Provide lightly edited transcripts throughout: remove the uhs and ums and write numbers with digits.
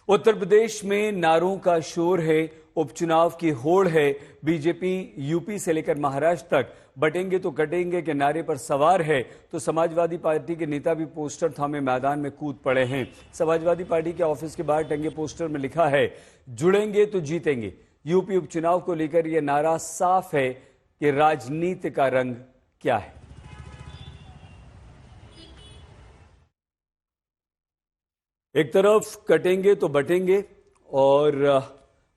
उत्तर प्रदेश में नारों का शोर है, उपचुनाव की होड़ है। बीजेपी यूपी से लेकर महाराष्ट्र तक बटेंगे तो कटेंगे के नारे पर सवार है, तो समाजवादी पार्टी के नेता भी पोस्टर थामे मैदान में कूद पड़े हैं। समाजवादी पार्टी के ऑफिस के बाहर टंगे पोस्टर में लिखा है, जुड़ेंगे तो जीतेंगे। यूपी उपचुनाव को लेकर यह नारा साफ है कि राजनीति का रंग क्या है। एक तरफ कटेंगे तो बटेंगे और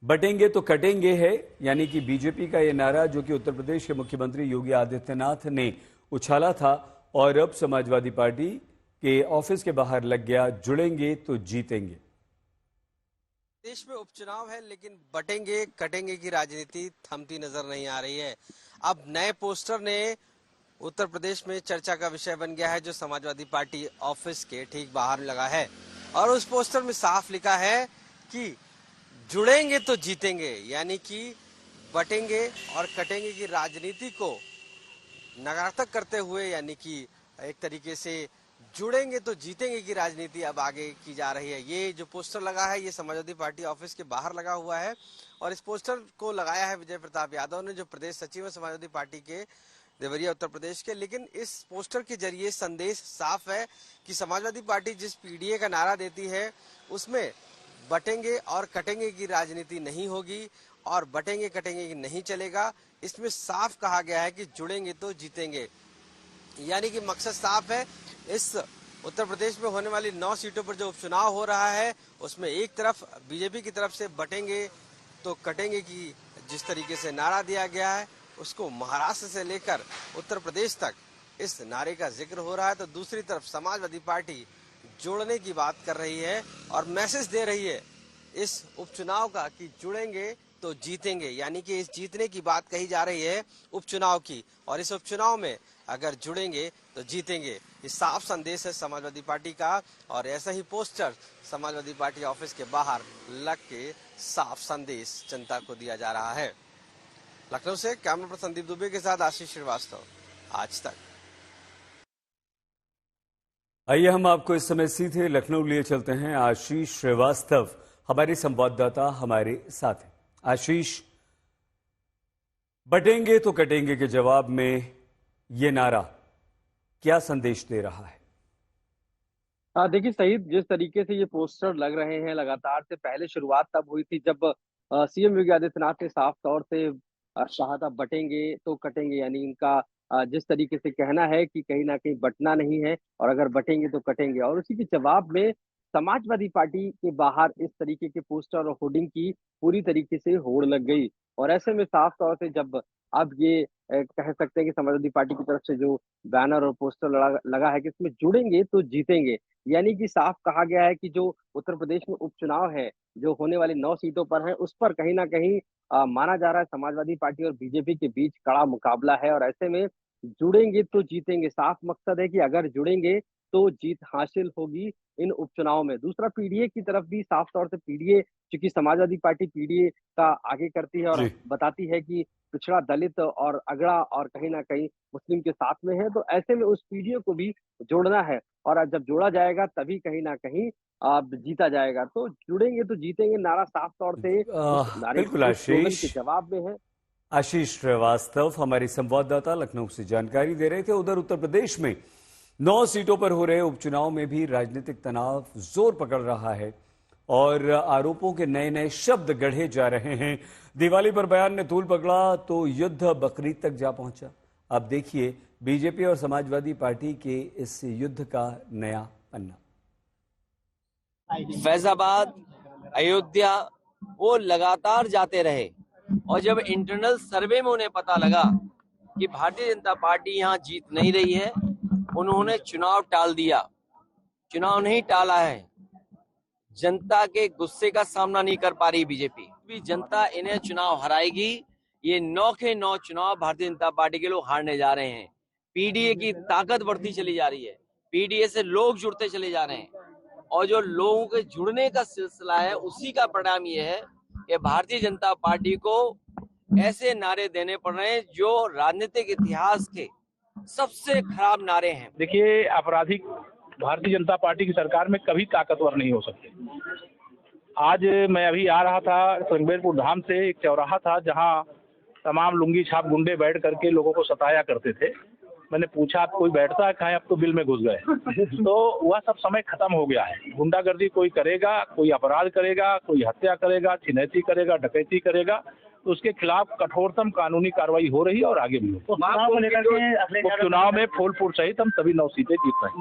बटेंगे तो कटेंगे है, यानी कि बीजेपी का यह नारा जो कि उत्तर प्रदेश के मुख्यमंत्री योगी आदित्यनाथ ने उछाला था और अब समाजवादी पार्टी के ऑफिस के बाहर लग गया, जुड़ेंगे तो जीतेंगे। देश में उपचुनाव है लेकिन बटेंगे कटेंगे की राजनीति थमती नजर नहीं आ रही है। अब नए पोस्टर ने उत्तर प्रदेश में चर्चा का विषय बन गया है, जो समाजवादी पार्टी ऑफिस के ठीक बाहर लगा है और उस पोस्टर में साफ लिखा है कि जुड़ेंगे तो जीतेंगे, यानी कि बटेंगे और कटेंगे की राजनीति को नकारात्मक करते हुए, यानी कि एक तरीके से जुड़ेंगे तो जीतेंगे की राजनीति अब आगे की जा रही है। ये जो पोस्टर लगा है ये समाजवादी पार्टी ऑफिस के बाहर लगा हुआ है और इस पोस्टर को लगाया है विजय प्रताप यादव ने, जो प्रदेश सचिव है समाजवादी पार्टी के देवरिया उत्तर प्रदेश के। लेकिन इस पोस्टर के जरिए संदेश साफ है कि समाजवादी पार्टी जिस पीडीए का नारा देती है उसमें बटेंगे और कटेंगे की राजनीति नहीं होगी और बटेंगे कटेंगे की नहीं चलेगा। इसमें साफ कहा गया है कि जुड़ेंगे तो जीतेंगे, यानी कि मकसद साफ है। इस उत्तर प्रदेश में होने वाली 9 सीटों पर जो उपचुनाव हो रहा है उसमें एक तरफ बीजेपी की तरफ से बटेंगे तो कटेंगे की जिस तरीके से नारा दिया गया है उसको महाराष्ट्र से लेकर उत्तर प्रदेश तक इस नारे का जिक्र हो रहा है, तो दूसरी तरफ समाजवादी पार्टी जोड़ने की बात कर रही है और मैसेज दे रही है इस उपचुनाव का कि जुड़ेंगे तो जीतेंगे, यानी कि इस जीतने की बात कही जा रही है उपचुनाव की, और इस उपचुनाव में अगर जुड़ेंगे तो जीतेंगे। ये साफ संदेश है समाजवादी पार्टी का और ऐसा ही पोस्टर समाजवादी पार्टी ऑफिस के बाहर लग के साफ संदेश जनता को दिया जा रहा है। लखनऊ से कैमरा पर्सन संदीप दुबे के साथ आशीष श्रीवास्तव, आज तक। आइए हम आपको इस समय सीधे लखनऊ लिए चलते हैं। आशीष श्रीवास्तव हमारे संवाददाता हमारे साथ हैं। आशीष, बटेंगे तो कटेंगे के जवाब में ये नारा क्या संदेश दे रहा है? देखिए सईद, जिस तरीके से ये पोस्टर लग रहे हैं लगातार से पहले शुरुआत तब हुई थी जब सीएम योगी आदित्यनाथ ने साफ तौर से कहा था बटेंगे तो कटेंगे, यानी इनका जिस तरीके से कहना है कि कहीं ना कहीं बटना नहीं है और अगर बटेंगे तो कटेंगे, और उसी के जवाब में समाजवादी पार्टी के बाहर इस तरीके के पोस्टर और होर्डिंग की पूरी तरीके से होड़ लग गई। और ऐसे में साफ तौर से जब अब ये कह सकते हैं कि समाजवादी पार्टी की तरफ से जो बैनर और पोस्टर लगा है कि इसमें जुड़ेंगे तो जीतेंगे, यानी कि साफ कहा गया है कि जो उत्तर प्रदेश में उपचुनाव है जो होने वाली 9 सीटों पर है उस पर कहीं ना कहीं माना जा रहा है समाजवादी पार्टी और बीजेपी के बीच कड़ा मुकाबला है। और ऐसे में जुड़ेंगे तो जीतेंगे, साफ मकसद है कि अगर जुड़ेंगे तो जीत हासिल होगी इन उपचुनाव में। दूसरा पीडीए की तरफ भी साफ तौर से पीडीए, क्योंकि समाजवादी पार्टी पीडीए का आगे करती है और बताती है कि पिछड़ा, दलित और अगड़ा और कहीं ना कहीं मुस्लिम के साथ में है, तो ऐसे में उस पीडीए को भी जोड़ना है और जब जोड़ा जाएगा तभी कहीं ना कहीं जीता जाएगा। तो जुड़ेंगे तो जीतेंगे नारा साफ तौर से उस नारे के जवाब में है। आशीष श्रीवास्तव हमारे संवाददाता लखनऊ से जानकारी दे रहे थे। उधर उत्तर प्रदेश में 9 सीटों पर हो रहे उपचुनाव में भी राजनीतिक तनाव जोर पकड़ रहा है और आरोपों के नए नए शब्द गढ़े जा रहे हैं। दिवाली पर बयान ने तूल पकड़ा तो युद्ध बकरीद तक जा पहुंचा। अब देखिए बीजेपी और समाजवादी पार्टी के इस युद्ध का नया पन्ना। फैजाबाद, अयोध्या वो लगातार जाते रहे और जब इंटरनल सर्वे में उन्हें पता लगा कि भारतीय जनता पार्टी यहाँ जीत नहीं रही है, उन्होंने चुनाव टाल दिया। चुनाव नहीं टाला है, जनता के गुस्से का सामना नहीं कर पा रही बीजेपी भी, जनता इन्हें चुनाव हराएगी। ये 9 के 9 चुनाव भारतीय जनता पार्टी के लोग हारने जा रहे हैं। पीडीए की ताकत बढ़ती चली जा रही है, पीडीए से लोग जुड़ते चले जा रहे हैं और जो लोगों के जुड़ने का सिलसिला है उसी का परिणाम ये है कि भारतीय जनता पार्टी को ऐसे नारे देने पड़ रहे हैं जो राजनीतिक इतिहास के सबसे खराब नारे हैं। देखिए, आपराधिक भारतीय जनता पार्टी की सरकार में कभी ताकतवर नहीं हो सकते। आज मैं अभी आ रहा था संगमेरपुर धाम से, एक चौराहा था जहां तमाम लुंगी छाप गुंडे बैठ करके लोगों को सताया करते थे। मैंने पूछा आप कोई बैठता है कहाँ, अब तो बिल में घुस गए। तो वह सब समय खत्म हो गया है। गुंडागर्दी कोई करेगा, कोई अपराध करेगा, कोई हत्या करेगा, छिनैती करेगा, डकैती करेगा, तो उसके खिलाफ कठोरतम कानूनी कार्रवाई हो रही है और आगे भी हो। चुनाव को लेकर के चुनाव में फूलपुर सहित हम सभी 9 सीटें जीत रहे हैं।